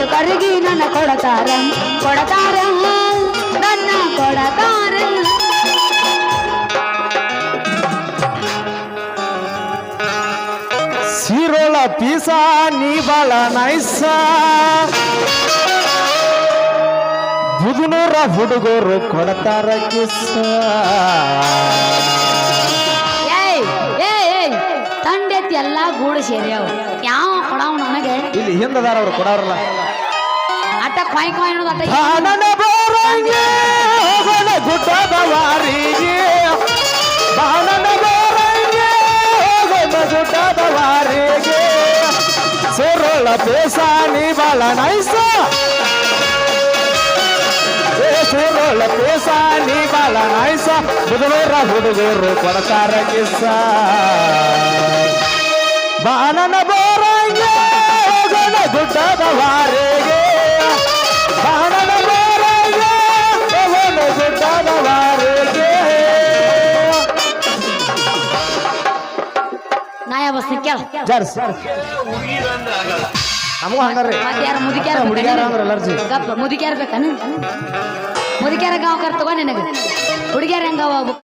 ಮುದುಕರಿಗೆ ನನ್ನ ಕೊಡತಾರ ಕೊಡತಾರ ನನ್ನ ಕೊಡತಾರ ಸೀರೋಳ ಪೀಸ ನೀ ಬಾಳ ನೈಸ ಬುದುನೂರ ಹುಡುಗರು ಕೊಡತಾರ ಕಿಸ್ಸ ತಂಡೆತ್ತಿ ಎಲ್ಲಾ ಗೂಡು ಸೇರ್ಯಾವ ಯಾವ ಕೊಡಾವ್ ನನಗೆ ಇಲ್ಲಿ ಹಿಂದದಾರ ಅವ್ರು ಕೊಡವ್ರಲ್ಲ ಅಟ್ಟ ಕ್ವಾಯ್ ಕ್ವಾಯ್ ಅನ್ನೋದು ಅಟ್ಟ ಬಾಣನ ಬೋರಂಗೆ ಹೋಗೋಣ ಗುಡ್ಡದ ವಾರಿಗೆ ಬಾಣನ ಬೋರಂಗೆ ಹೋಗೋಣ ಗುಡ್ಡದ ವಾರಿಗೆ ಸೀರೋಳ ಪೀಸ ನೀ ಬಾಳ ನೈಸ ಸೀರೋಳ ಪೀಸ ನೀ ಬಾಳ ನೈಸ ಬುದುನೂರ ಹುಡುಗರು ಕೊಡತಾರ ಕಿಸ್ಸ ಬಾಣನ ಬೋರಂಗೆ ಹೋಗೋಣ ಗುಡ್ಡದ ವಾರಿಗೆ ಬಾಣನ ಬೋರಂಗೆ ಹೋಗೋಣ ಗುಡ್ಡದ ವಾರಿಗೆ ನಾಯ ಬಸ್ ಕೇಳ ಜರ್ಸ್ ನಮಗೂ ಹಂಗಾರ್ರಿ ಯಾರ ಮುದುಕ್ಯಾರ ಹುಡುಗ್ಯಾರ ಅಂದ್ರೆ ಅಲರ್ಜಿ ಗಪ್ಪ ಮುದುಕ್ಯಾರ ಬೇಕನ ಮುದುಕ್ಯಾರ ಗಾಂವ್ ಕರ್ ತಗೋ ನಿನಗ ಹುಡುಗ್ಯಾರ ಹೆಂಗ